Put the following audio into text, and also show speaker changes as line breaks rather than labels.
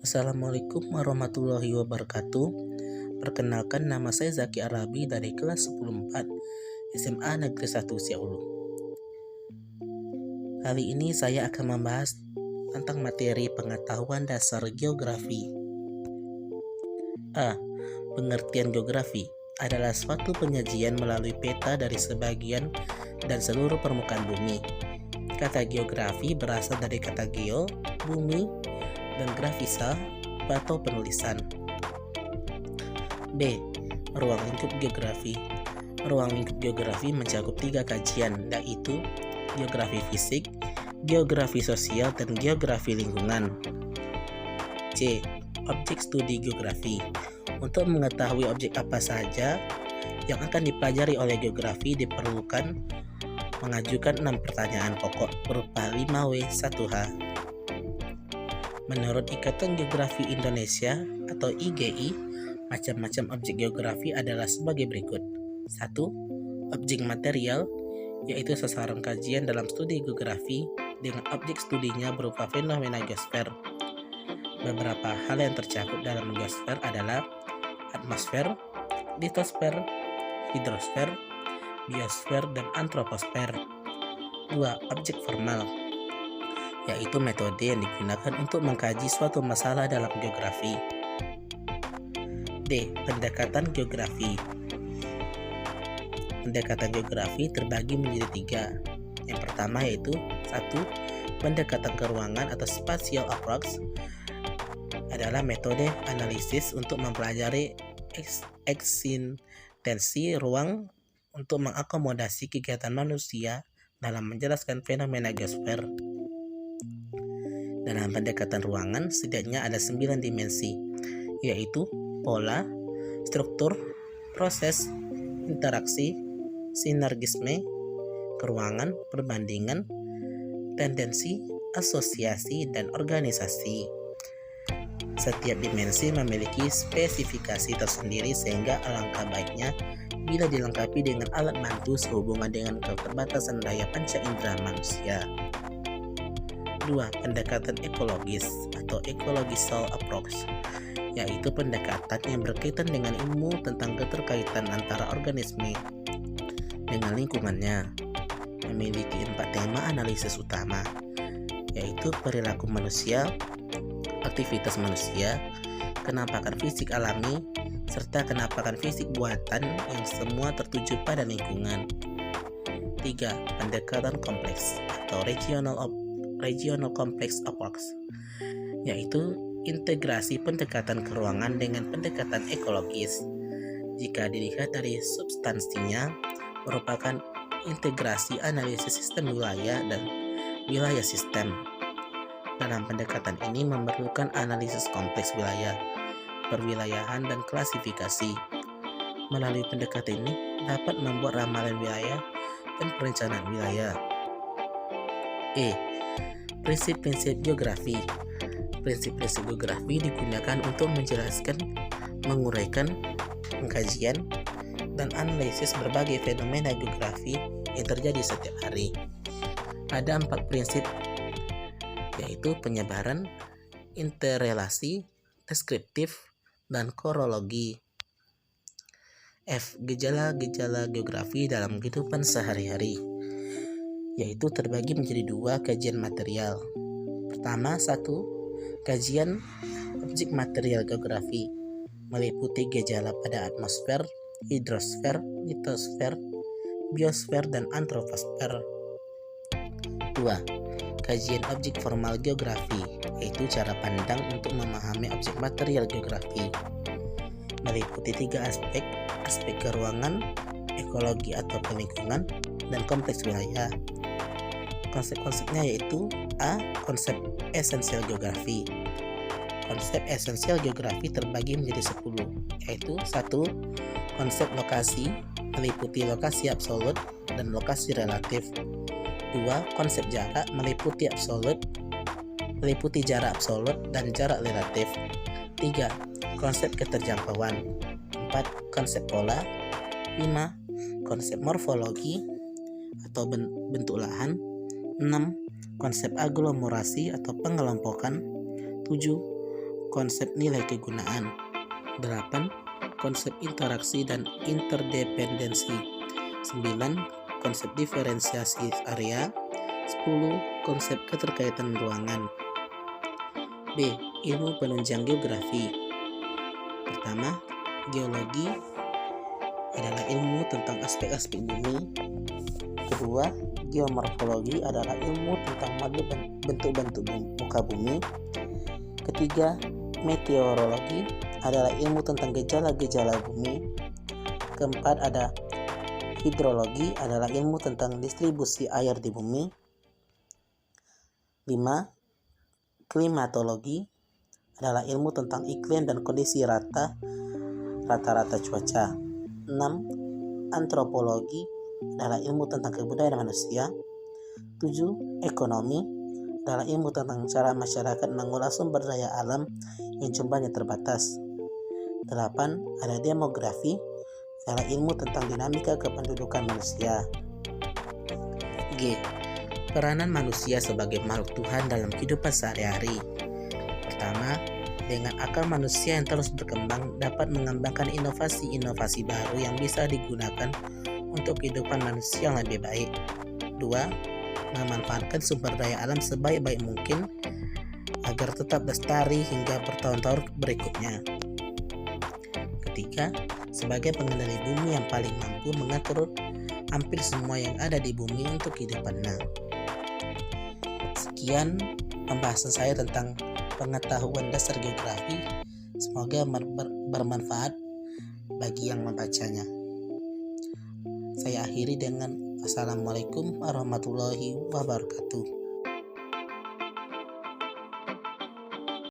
Assalamualaikum warahmatullahi wabarakatuh. Perkenalkan, nama saya Zaki Arabi dari kelas 104 SMA Negeri 1 Siaulu. Kali ini saya akan membahas tentang materi pengetahuan dasar geografi. A. Pengertian geografi adalah suatu penyajian melalui peta dari sebagian dan seluruh permukaan bumi. Kata geografi berasal dari kata geo, bumi, dan grafisa atau penulisan. B. Ruang lingkup geografi. Ruang lingkup geografi mencakup 3 kajian, yaitu geografi fisik, geografi sosial, dan geografi lingkungan. C. Objek studi geografi. Untuk mengetahui objek apa saja yang akan dipelajari oleh geografi, diperlukan mengajukan 6 pertanyaan pokok berupa 5W1H. Menurut Ikatan Geografi Indonesia atau IGI, macam-macam objek geografi adalah sebagai berikut. 1. Objek material, yaitu sasaran kajian dalam studi geografi dengan objek studinya berupa fenomena geosfer. Beberapa hal yang tercakup dalam geosfer adalah atmosfer, litosfer, hidrosfer, biosfer, dan antroposfer. 2. Objek formal, yaitu metode yang digunakan untuk mengkaji suatu masalah dalam geografi. D. Pendekatan geografi. Pendekatan geografi terbagi menjadi 3. Yang pertama yaitu 1. Pendekatan ke ruangan atau spatial approach adalah metode analisis untuk mempelajari eksistensi ruang untuk mengakomodasi kegiatan manusia dalam menjelaskan fenomena geosfer. Dalam pendekatan ruangan, setidaknya ada 9 dimensi, yaitu pola, struktur, proses, interaksi, sinergisme, keruangan, perbandingan, tendensi, asosiasi, dan organisasi. Setiap dimensi memiliki spesifikasi tersendiri sehingga alangkah baiknya bila dilengkapi dengan alat bantu sehubungan dengan keterbatasan daya panca indera manusia. 2. Pendekatan ekologis atau ecological approach, yaitu pendekatan yang berkaitan dengan ilmu tentang keterkaitan antara organisme dengan lingkungannya. Memiliki 4 tema analisis utama, yaitu perilaku manusia, aktivitas manusia, kenampakan fisik alami, serta kenampakan fisik buatan yang semua tertuju pada lingkungan. 3. Pendekatan kompleks atau regional complex approach, yaitu integrasi pendekatan keruangan dengan pendekatan ekologis. Jika dilihat dari substansinya, merupakan integrasi analisis sistem wilayah dan wilayah sistem. Dalam pendekatan ini memerlukan analisis kompleks wilayah, perwilayahan, dan klasifikasi. Melalui pendekatan ini dapat membuat ramalan wilayah dan perencanaan wilayah. E. Prinsip-prinsip geografi. Prinsip-prinsip geografi digunakan untuk menjelaskan, menguraikan, pengkajian, dan analisis berbagai fenomena geografi yang terjadi setiap hari. Ada 4 prinsip, yaitu penyebaran, interrelasi, deskriptif, dan korologi. F. Gejala-gejala geografi dalam kehidupan sehari-hari, yaitu terbagi menjadi 2 kajian material. Pertama, 1. Kajian objek material geografi, meliputi gejala pada atmosfer, hidrosfer, litosfer, biosfer, dan antroposfer. 2. Kajian objek formal geografi, yaitu cara pandang untuk memahami objek material geografi, meliputi 3 aspek, aspek keruangan, ekologi atau lingkungan, dan kompleks wilayah. Konsep-konsepnya yaitu A. Konsep esensial geografi. Konsep esensial geografi terbagi menjadi 10, yaitu 1. Konsep lokasi, meliputi lokasi absolut dan lokasi relatif. 2. Konsep jarak, meliputi jarak absolut dan jarak relatif. 3. Konsep keterjangkauan. 4. Konsep pola. 5. Konsep morfologi atau bentuk lahan. 6. Konsep aglomerasi atau pengelompokan. 7. konsep nilai kegunaan. 8. Konsep interaksi dan interdependensi. 9. Konsep diferensiasi area. 10. Konsep keterkaitan ruangan. B. Ilmu penunjang geografi. Pertama, geologi adalah ilmu tentang aspek-aspek bumi. Kedua, geomorfologi adalah ilmu tentang bentuk-bentuk muka bumi. Ketiga, meteorologi adalah ilmu tentang gejala-gejala bumi. Keempat, ada hidrologi adalah ilmu tentang distribusi air di bumi. 5. Klimatologi adalah ilmu tentang iklim dan kondisi rata-rata cuaca. 6. Antropologi adalah ilmu tentang kebudayaan manusia. 7. Ekonomi adalah ilmu tentang cara masyarakat mengolah sumber daya alam yang jumlahnya terbatas. 8. Ada demografi adalah ilmu tentang dinamika kependudukan manusia. G. Peranan manusia sebagai makhluk Tuhan dalam kehidupan sehari-hari. Pertama, dengan akal manusia yang terus berkembang dapat mengembangkan inovasi-inovasi baru yang bisa digunakan untuk kehidupan manusia yang lebih baik. 2. Memanfaatkan sumber daya alam sebaik-baik mungkin agar tetap lestari hingga bertahun-tahun berikutnya. Ketiga, sebagai pengendali bumi yang paling mampu mengatur hampir semua yang ada di bumi untuk kehidupannya. Sekian pembahasan saya tentang pengetahuan dasar geografi. Semoga bermanfaat bagi yang membacanya. Saya akhiri dengan Assalamualaikum warahmatullahi wabarakatuh.